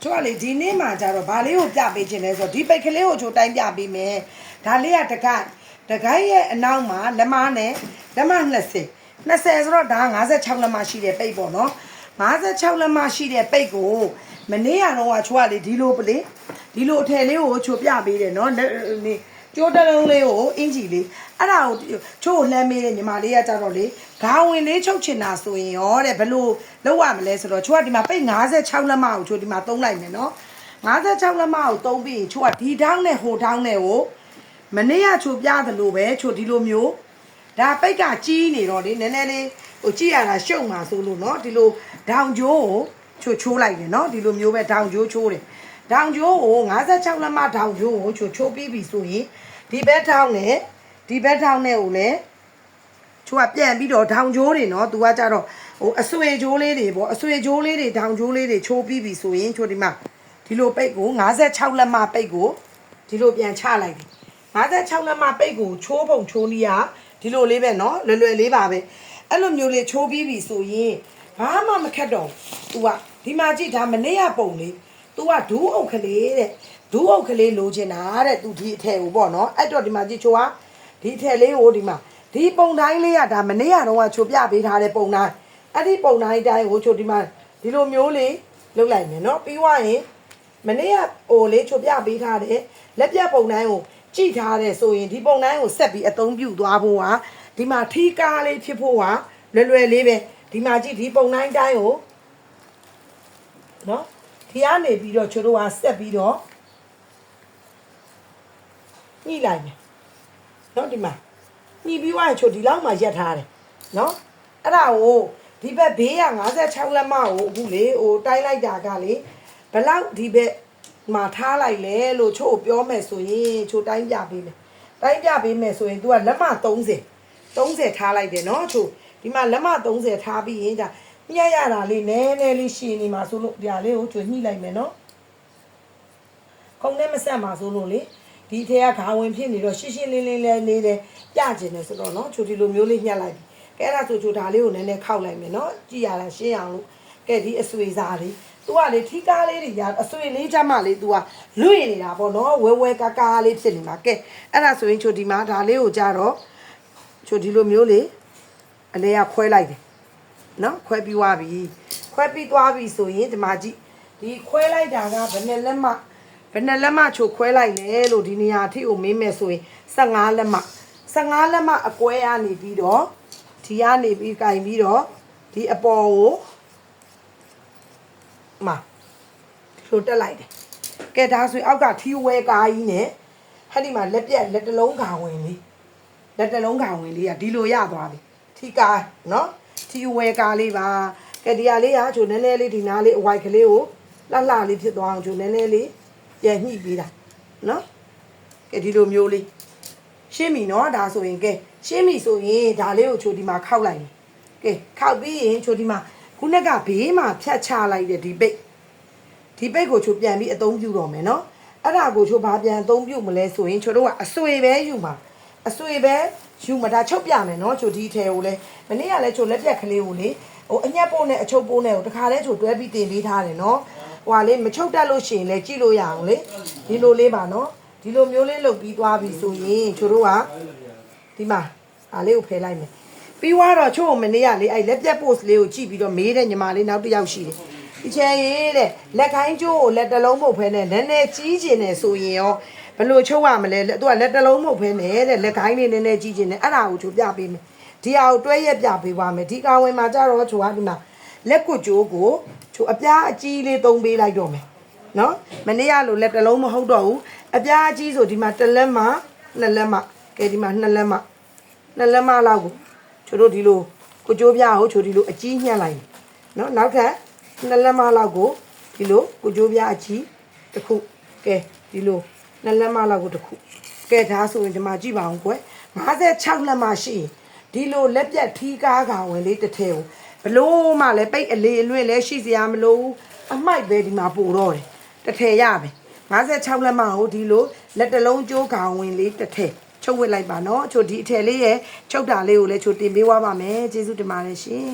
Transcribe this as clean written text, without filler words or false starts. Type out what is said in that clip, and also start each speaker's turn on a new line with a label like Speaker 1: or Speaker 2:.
Speaker 1: ချို့ကလေဒီနေ့မှကြတော့ဗာလေးကိုပြပေးခြင်းလဲဆိုတော့ဒီပိတ်ကလေးကိုချို့တိုင်းပြပေးမယ်ဒါလေးကတကိုက်ရဲ့အနောက်မှာလက်မနဲ့လက်မ20ဆိုတော့ဒါ56လက်မရှိတဲ့ပိတ်ပေါ့နော်56လက်မရှိတဲ့ပိတ်ကိုမနေ့ကတော့ချို့ကလေဒီလိုအထည်လေးကိုချို့ပြပေးတယ်နော်ကျိုးတလုံးလေးကိုအင်ဂျီလေးအဲ့ဒါကိုချို့လှမ်းမေးတယ်ညီမလေးကကြတော့လေခေါင်းဝင်လေးချုပ်ချင်တာဆိုရင်ရောတဲ့ဘလို့လောက်ရမလဲဆိုတော့ချို့ကဒီမှာပိတ်56လက်မကိုချို့ဒီမှာသုံးလိုက်မယ်နော်56လက်မကိုသုံးပြီးချို့ကဒီထောင်းနဲ့ဟိုထောင်းနဲ့ကိုမနေ့ကချို့ပြသလိုပဲချို့ဒီလိုမျိုးဒါပိတ်ကကြီးနေတော့လေနည်းနည်းလေးဟိုကြည့်ရတာရှုပ်မှာဆိုလို့နော်ဒီလိုဒေါင်ကျိုးကိုချိုးလိုက်တယ်နော်ဒီလိုမျိုးပဲဒေါင်ကျိုးချိုးတယ်ဒေါင်ကျိုးကို56လက်မဒေါင်ကျိုးကိုချိုးပြီးပြီဆိုရင်ဒီဘက်ထောင်းနဲ့ဒီဘက်ထောင်းနဲ့ကိုလည်းချိုးကပြန်ပြီးတော့ဒေါင်ကျိုးတွေနော်သူကကြတော့ဟိုအဆွေကျိုးလေးတွေပေါ့အဆွေကျိုးလေးတွေဒေါင်ကျိုးလေးတွေချိုးပြီးပြီဆိုရင်ချိုးဒီမှာဒီလိုပိတ်ကို56လက်မပိတ်ကိုဒီလိုပြန်ချလိုက်တယ်56လက်မပိတ်ကိုချိုးပုံချိုးနည်းอ่ะဒီလိုလေးပဲเนาะလွယ်လွယ်လေးပါပဲအဲ့လိုမျိုးလေးချိုးပြီးပြီဆိုရင်ဘာမှမခက်တော့ तू ကဒီမှာကြည့်ဒါမနေ့ကပုံလေး तू ကဒူးအုပ်ကလေးတဲ့ဒူးအုပ်ကလေးလိုချင်တာတဲ့ तू ဒီအထည်ကိုပေါ့เนาะအဲ့တော့ဒီမှာကြည့်ချိုးကဒီအထည်လေးကိုဒီမှာဒီပုံတိုင်းလေးကဒါမနေ့ကတော့ချိုးပြပေးထားတဲ့ပုံတိုင်းအဲ့ဒီပုံတိုင်းတိုင်းကိုချိုးဒီမှာဒီလိုမျိုးလေးလုပ်လိုက်မယ်เนาะပြီးွားရင်မနေ့ကဟိုလေးချိုးပြပေးထားတဲ့လက်ပြပုံတိုင်းကိုကြည့်ထားတဲ့ဆိုရင်ဒီပုံတိုင်းကိုဆက်ပြီးအသုံးပြုသွားဖို့ဟာဒီမှာထီးကားလေးဖြစ်ဖို့ဟာလွယ်လွယ်လေးပဲဒီမှာကြည့်ဒီပုံတိုင်းတိုင်းကိုနော်ဒီကနေပြီးတော့ချို့တို့ကဆက်ပြီးတော့ညှိလိုက်မယ်နော်ဒီမှာညှိပြီးသွားရင်ချို့ဒီလောက်မှရက်ထားတယ်နော်အဲ့ဒါကိုဒီဘက်ဘေးက56လက်မကိုအခုလေဟိုတိုင်းလိုက်တာကလေဘလောက်ဒီဘက်မှာထားလိုက်လဲလို့ချို့ပြောမယ်ဆိုရင်ချို့တိုင်းပြပေးမယ်တိုင်းပြပေးမယ်ဆိုရင် तू ကလက်မ30ထားလိုက်တယ်နော်ချို့ဒီမှာလက်မ30ထားပြီးရင်ဒါညှက်ရတာလေးနည်းနည်းလေးရှည်နေမှာဆိုလို့ဒါလေးကိုချို့ညှိလိုက်မယ်နော်ခုံနဲ့မဆက်မှာဆိုလို့လေဒီထဲကခါဝင်ဖြစ်နေတော့ရှင်းရှင်းလင်းလင်းလေးနေတယ်ပြကျင်တယ်ဆိုတော့နော်ချို့ဒီလိုမျိုးလေးညှက်လိုက်ပြီကဲအဲ့ဒါဆိုချို့ဒါလေးကိုနည်းနည်းခောက်လိုက်မယ်နော်ကြည့်ရတာရှင်းအောင်လို့ကဲဒီအဆွေစားလေးतू ကလေထီးကားလေးတွေရအဆွေလေးချမှလေး तू ကလွင့်နေတာပေါ့နော်ဝဲကားလေးဖြစ်နေမှာကဲအဲ့ဒါဆိုရင်ချိုဒီမှာဒါလေးကိုကြတော့ချိုဒီလိုမျိုးလေးအလဲကခွဲလိုက်တယ်နော်ခွဲပြီးသွားပြီဆိုရင်ဒီမှာကြည့်ဒီခွဲလိုက်တာကဘယ်နဲ့လက်မချိုခွဲလိုက်လဲလို့ဒီနေရာအထိကိုမေးမယ်ဆိုရင်15လက်မအကွဲကနေပြီးတော့ဒီကနေပြီးကင်ပြီးတော့ဒီအပေါ်ကိုမှာထိုးတက်လိုက်တယ်ကဲဒါဆိုအောက်ကထီဝဲကားကြီးနဲ့ဟဲ့ဒီမှာလက်တလုံးခေါင်ဝင်လေးကဒီလိုရသွားပြီထီကားနော်ထီဝဲကားလေးပါကဲဒီဟာလေးကချိုနည်းနည်းလေးဒီနားလေးအဝိုက်ကလေးကိုလှလေးဖြစ်သွားအောင်ချိုနည်းနည်းလေးပြန်ညှိပေးတာနော်ကဲဒီလိုမျိုးလေးရှင်းပြီနော်ဒါဆိုရင်ကဲရှင်းပြီဆိုရင်ဒါလေးကိုချိုဒီမှာခောက်လိုက်မယ်ကဲခောက်ပြီးရင်ချိုဒီမှာခုနကဘေးမှာဖြတ်ချလိုက်တဲ့ဒီပိတ်ကိုချိုပြန်ပြီးအသုံးပြုတော့မယ်နော်အဲ့ဒါကိုချိုဘာပြန်အသုံးပြုမလဲဆိုရင်ချိုတို့ကအဆွေပဲယူမှာဒါချုပ်ပြမယ်နော်ချိုဒီထဲကိုလဲမနေ့ကလဲချိုလက်ပြက်ကလေးကိုလေဟိုအညက်ပိုးနဲ့အချုပ်ပိုးနဲ့ကိုတခါလဲချိုတွဲပြီးတင်ပေးထားတယ်နော်ဟိုဟာလေမချုပ်တတ်လို့ရှိရင်လဲကြည့်လို့ရအောင်လေဒီလိုလေးပါနော်ဒီလိုမျိုးလေးလုပ်ပြီးသွားပြီဆိုရင်ချိုတို့ကဒီမှာအားလေးကိုဖယ်လိုက်မယ်ပြီးတော့ချို့မနေ့ကလေအဲ့လက်ပြက် post လေးကိုကြည့်ပြီးတော့မေးတဲ့ညီမလေးနောက်တစ်ယောက်ရှိတယ်ဒီချဲရေးတဲ့လက်ခိုင်းကျိုးကိုလက်တလုံးမဟုတ်ဖဲနဲ့နည်းနည်းကြီးကျင်နေဆိုရင်ရောဘလို့ချုပ်ရမလဲသူကလက်တလုံးမဟုတ်ဖဲနဲ့တဲ့လက်ခိုင်းလေးနည်းနည်းကြီးကျင်နေအဲ့ဒါကိုချိုပြပေးမယ်ဒီဟာကိုတွဲရက်ပြပေးပါမယ်ဒီကောင်ဝင်မှာကြတော့ချိုကဒီမှာလက်ကွကျိုးကိုချိုအပြားအကြီးလေးသုံးပေးလိုက်တော့မယ်နော်မနေ့ကလိုလက်တလုံးမဟုတ်တော့ဘူးအပြားအကြီးဆိုဒီမှာတစ်လက်မနှစ်လက်မကဲဒီမှာနှစ်လက်မလောက်ကိုချိုတို့ဒီလိုကိုကျိုးပြကိုချိုဒီလိုအကြီးညှက်လိုက်နော်နောက်ထပ်နှစ်လက်မလောက်ကိုဒီလိုကိုကျိုးပြအကြီးတစ်ခုကဲဒီလိုနှစ်လက်မလောက်ကိုတစ်ခုကဲဒါဆိုရင်ဒီမှာကြည့်ပါအောင်ကွယ်56လက်မရှိဒီလိုလက်ပြက်ထီးကားကောင်ဝင်လေးတစ်ထည်ကိုဘလို့မှလည်းပိတ်အလေအလွင့်လဲရှိစရာမလိုဘူးအမိုက်ပဲဒီမှာပို့တော့တယ်တစ်ထည်ရပဲ56လက်မကိုဒီလိုလက်တလုံးကျိုးကောင်ဝင်လေးတစ်ထည်ချုပ်ဝစ်လိုက်ပါနော်ချိုဒီအထည်လေးရဲ့ချုပ်တာလေးကိုလည်းချိုတင်ပေးသွားပါမယ်ကျေးဇူးတင်ပါတယ်ရှင်